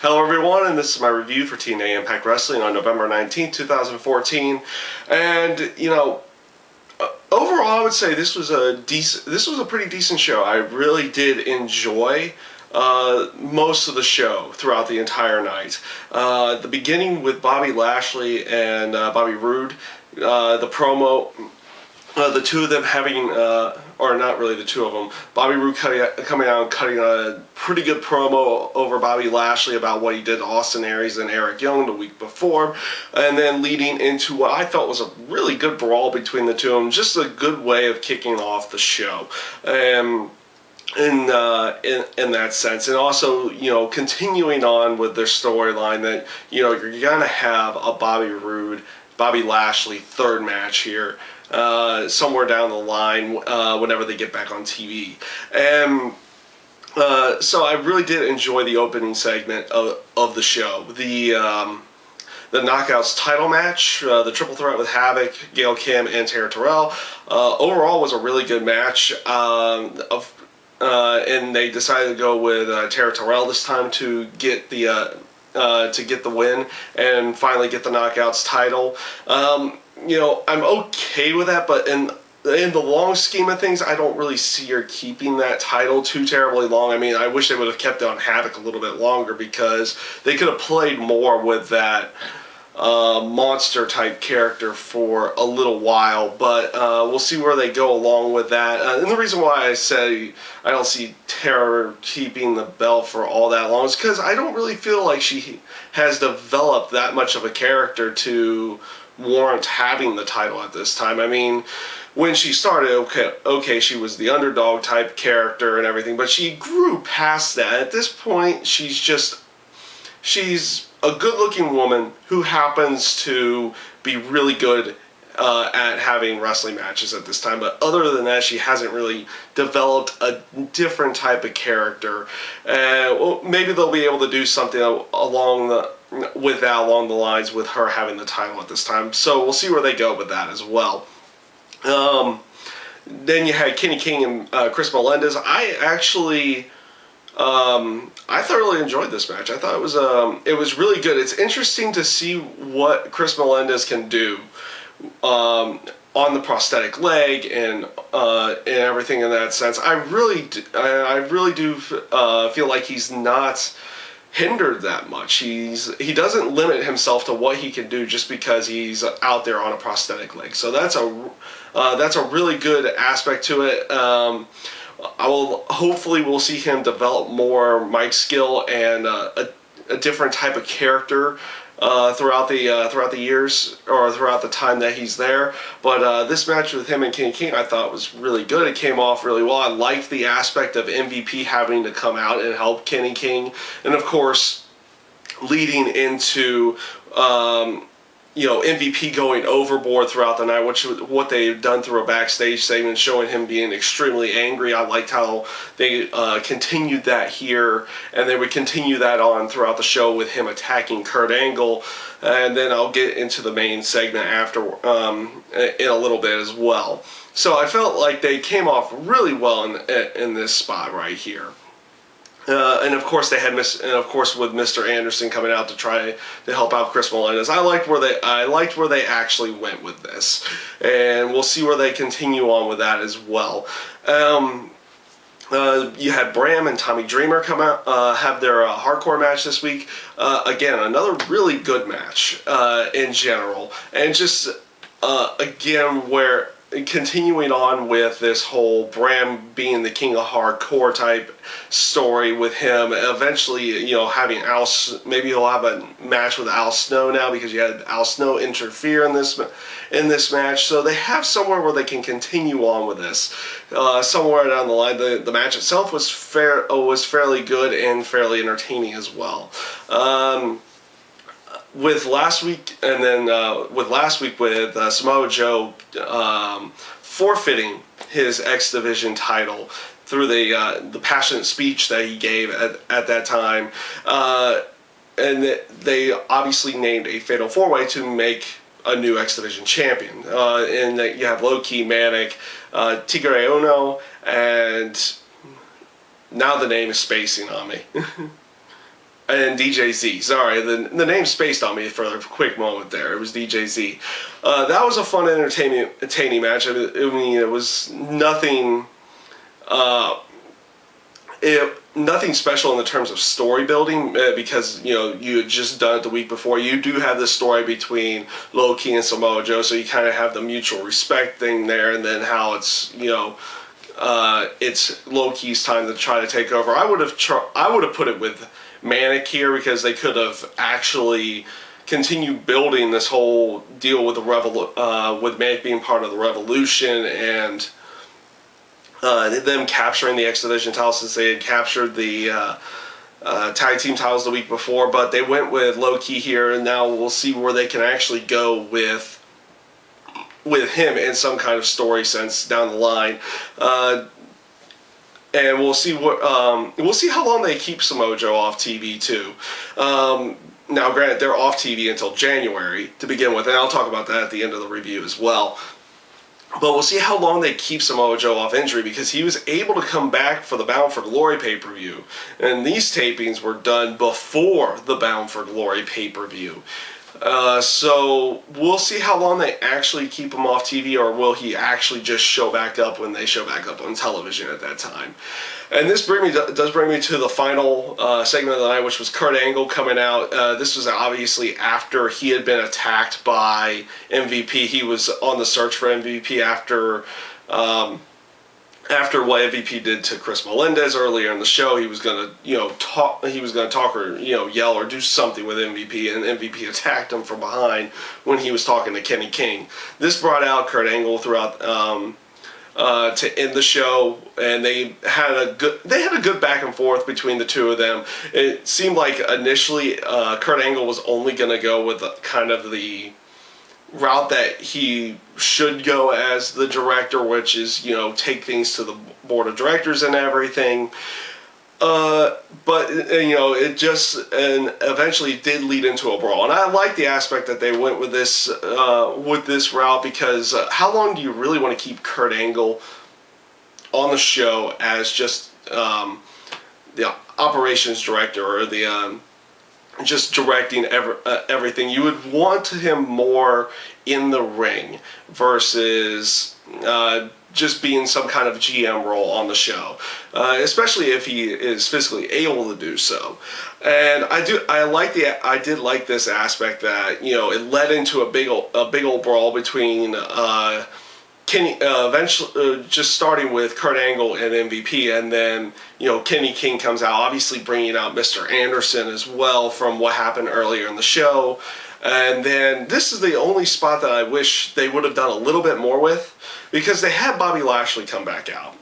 Hello everyone, and this is my review for TNA Impact Wrestling on November 19th, 2014. And, overall I would say this was a pretty decent show. I really did enjoy most of the show throughout the entire night. The beginning with Bobby Lashley and Bobby Roode, the promo, the two of them having, or not really the two of them, Bobby Roode coming out and cutting a pretty good promo over Bobby Lashley about what he did to Austin Aries and Eric Young the week before, and then leading into what I felt was a really good brawl between the two of them, just a good way of kicking off the show. In that sense, and also, continuing on with their storyline that, you're gonna have a Bobby Lashley third match here, somewhere down the line, whenever they get back on TV. And so I really did enjoy the opening segment of the show. The Knockouts title match, the triple threat with Havoc, Gail Kim, and Tara Terrell, overall was a really good match. And they decided to go with Tara Terrell this time to get the win and finally get the Knockouts title. I'm okay with that, but in the long scheme of things, I don't really see her keeping that title too terribly long. I mean, I wish they would have kept it on Havoc a little bit longer, because they could have played more with that monster type character for a little while, but we'll see where they go along with that. And the reason why I say I don't see Tara keeping the belt for all that long is because I don't really feel like she has developed that much of a character to warrant having the title at this time. I mean, when she started, okay, she was the underdog type character and everything, but she grew past that. At this point, she's a good-looking woman who happens to be really good at having wrestling matches at this time. But other than that, she hasn't really developed a different type of character. Well, maybe they'll be able to do something along the lines with her having the title at this time. So we'll see where they go with that as well. Then you had Kenny King and Chris Melendez. I thoroughly enjoyed this match. I thought it was really good. It's interesting to see what Chris Melendez can do on the prosthetic leg and everything in that sense. I really do feel like he's not hindered that much. He doesn't limit himself to what he can do just because he's out there on a prosthetic leg. So that's a really good aspect to it. Hopefully we'll see him develop more mic skill and a different type of character throughout the years, or throughout the time that he's there. But this match with him and Kenny King, I thought was really good. It came off really well. I liked the aspect of MVP having to come out and help Kenny King, and of course leading into MVP going overboard throughout the night, which is what they've done through a backstage segment, showing him being extremely angry. I liked how they continued that here, and they would continue that on throughout the show with him attacking Kurt Angle, and then I'll get into the main segment after in a little bit as well. So I felt like they came off really well in this spot right here. And of course with Mr. Anderson coming out to try to help out Chris Melendez. I liked where they actually went with this, and we'll see where they continue on with that as well. You had Bram and Tommy Dreamer come out, have their hardcore match this week. Again, another really good match in general, and just again where. Continuing on with this whole Bram being the king of hardcore type story with him, eventually, having maybe he'll have a match with Al Snow now, because you had Al Snow interfere in this match. So they have somewhere where they can continue on with this. Somewhere down the line, the match itself was fairly good and fairly entertaining as well. With last week with Samoa Joe forfeiting his X Division title through the passionate speech that he gave at that time, and they obviously named a Fatal 4-Way to make a new X Division champion. And you have Low-Key, Manic, Tigre Uno, and now the name is spacing on me. and DJ-Z. Sorry, the name spaced on me for a quick moment there. It was DJ-Z. That was a fun, entertaining match. I mean, it was nothing. Nothing special in the terms of story building because you had just done it the week before. You do have this story between Low Ki and Samoa Joe, so you kind of have the mutual respect thing there, and then how it's it's Low Ki's time to try to take over. I would have put it with Manic here because they could have actually continued building this whole deal with the with Manic being part of the Revolution and them capturing the X Division titles since they had captured the tag team titles the week before. But they went with Low Ki here, and now we'll see where they can actually go with him in some kind of story sense down the line. And we'll see how long they keep Samoa Joe off TV too. Now, granted, they're off TV until January to begin with, and I'll talk about that at the end of the review as well. But we'll see how long they keep Samoa Joe off injury because he was able to come back for the Bound for Glory pay-per-view. And these tapings were done before the Bound for Glory pay-per-view. So we'll see how long they actually keep him off TV, or will he actually just show back up when they show back up on television at that time. And this does bring me to the final segment of the night, which was Kurt Angle coming out. This was obviously after he had been attacked by MVP. He was on the search for MVP after what MVP did to Chris Melendez earlier in the show. He was gonna talk or yell or do something with MVP, and MVP attacked him from behind when he was talking to Kenny King. This brought out Kurt Angle throughout to end the show, and they had a good back and forth between the two of them. It seemed like initially Kurt Angle was only going to go with kind of the route that he should go as the director, which is take things to the board of directors and everything. But it just eventually did lead into a brawl, and I like the aspect that they went with this route because how long do you really want to keep Kurt Angle on the show as just the operations director or the just directing everything? You would want him more in the ring versus just being some kind of GM role on the show, especially if he is physically able to do so. And I did like this aspect that it led into a big old brawl between Kenny, eventually just starting with Kurt Angle and MVP, and then Kenny King comes out, obviously bringing out Mr. Anderson as well from what happened earlier in the show. And then this is the only spot that I wish they would have done a little bit more with, because they had Bobby Lashley come back out.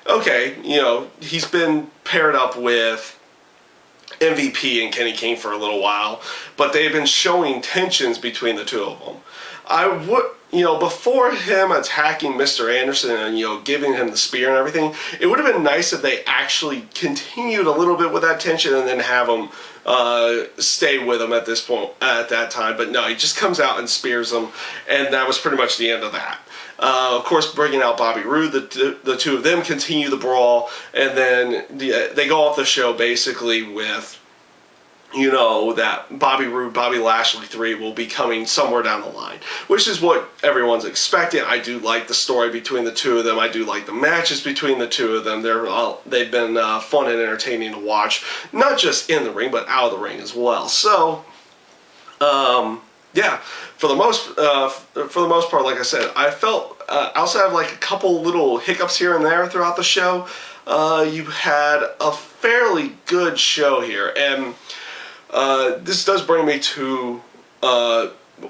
Okay, he's been paired up with MVP and Kenny King for a little while, but they've been showing tensions between the two of them. I would, before him attacking Mr. Anderson and, giving him the spear and everything, it would have been nice if they actually continued a little bit with that tension and then have him stay with him at this point, at that time. But no, he just comes out and spears him, and that was pretty much the end of that. Of course, bringing out Bobby Roode, the two of them continue the brawl, and then they go off the show basically with, that Bobby Roode, Bobby Lashley 3 will be coming somewhere down the line, which is what everyone's expecting. I do like the story between the two of them. I do like the matches between the two of them. They've been fun and entertaining to watch, not just in the ring, but out of the ring as well. So, yeah, for the most part, like I said, I felt outside of like a couple little hiccups here and there throughout the show, you had a fairly good show here, and this does bring me to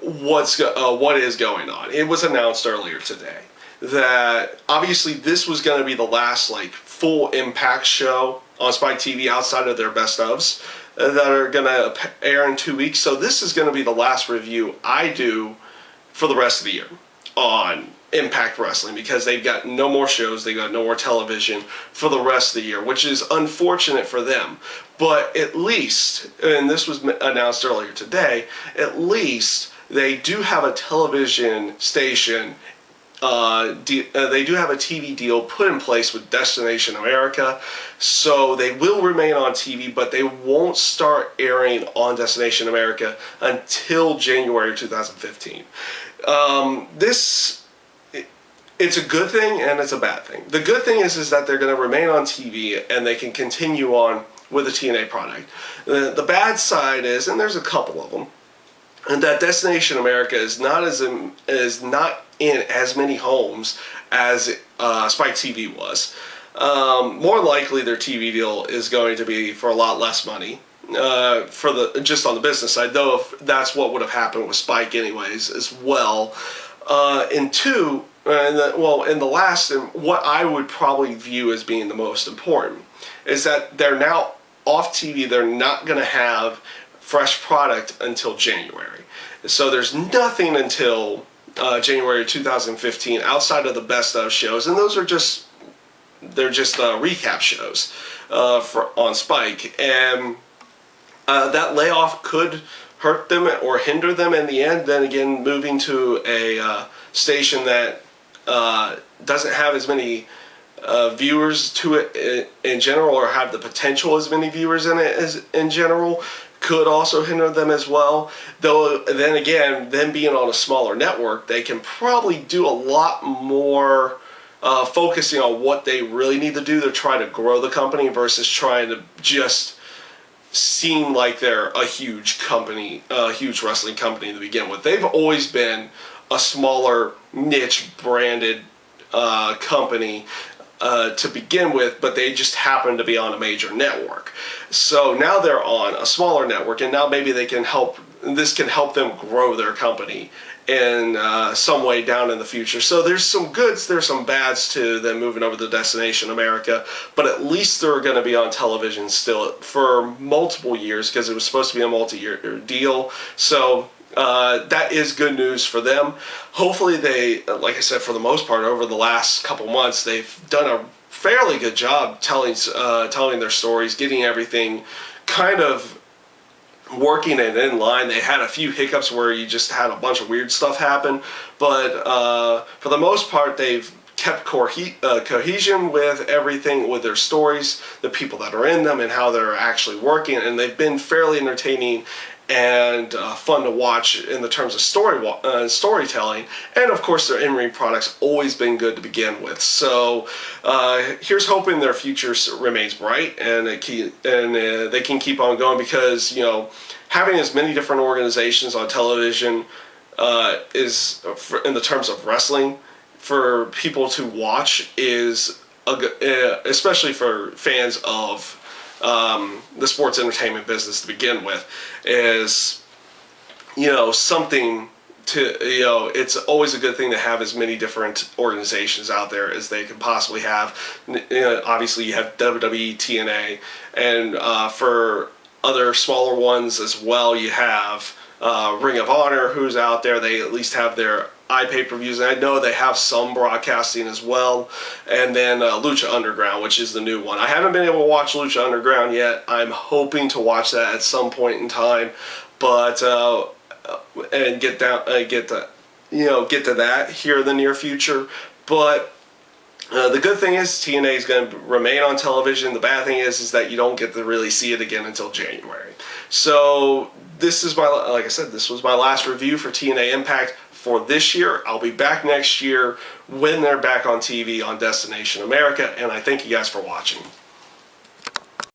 what is going on. It was announced earlier today that obviously this was going to be the last full Impact show on Spike TV outside of their best ofs that are going to air in 2 weeks. So this is going to be the last review I do for the rest of the year on Impact Wrestling, because they've got no more shows, they've got no more television for the rest of the year, which is unfortunate for them. But at least, and this was announced earlier today, at least they do have a television station they do have a TV deal put in place with Destination America, so they will remain on TV, but they won't start airing on Destination America until January 2015. It's a good thing and it's a bad thing. The good thing is that they're going to remain on TV and they can continue on with the TNA product. The bad side is, and there's a couple of them, and that Destination America is not in as many homes as Spike TV was. More likely, their TV deal is going to be for a lot less money. Just on the business side, though, if that's what would have happened with Spike anyways as well. And two, and the last, and what I would probably view as being the most important, is that they're now off TV. They're not going to have fresh product until January. So there's nothing until January 2015 outside of the best of shows, and those are just recap shows on Spike, and that layoff could hurt them or hinder them in the end. Then again, moving to a station that doesn't have as many viewers to it in general, or have the potential as many viewers in it as in general, could also hinder them as well. Though then again, them being on a smaller network, they can probably do a lot more focusing on what they really need to do to try to grow the company versus trying to just seem like they're a huge company, a huge wrestling company to begin with. They've always been a smaller niche branded company to begin with, but they just happen to be on a major network. So now they're on a smaller network, and now maybe they can help. This can help them grow their company in some way down in the future. So there's some goods, there's some bads to them moving over to Destination America, but at least they're going to be on television still for multiple years, because it was supposed to be a multi-year deal. So that is good news for them. Hopefully they, like I said, for the most part, over the last couple months, they've done a fairly good job telling their stories, getting everything kind of working it in line. They had a few hiccups where you just had a bunch of weird stuff happen, but for the most part, they've kept cohesion with everything, with their stories, the people that are in them, and how they're actually working, and they've been fairly entertaining and fun to watch in the terms of storytelling. And of course, their in-ring product's always been good to begin with. So here's hoping their future remains bright, and they can keep on going, because having as many different organizations on television is, in the terms of wrestling, for people to watch is especially for fans of the sports entertainment business to begin with, is something to it's always a good thing to have as many different organizations out there as they can possibly have. Obviously you have WWE, TNA, and for other smaller ones as well, you have Ring of Honor, who's out there. They at least have their pay-per-views, and I know they have some broadcasting as well. And then Lucha Underground, which is the new one. I haven't been able to watch Lucha Underground yet. I'm hoping to watch that at some point in time, but and get to that here in the near future. But the good thing is TNA is going to remain on television. The bad thing is that you don't get to really see it again until January. So this is like I said, this was my last review for TNA Impact for this year. I'll be back next year when they're back on TV on Destination America, and I thank you guys for watching.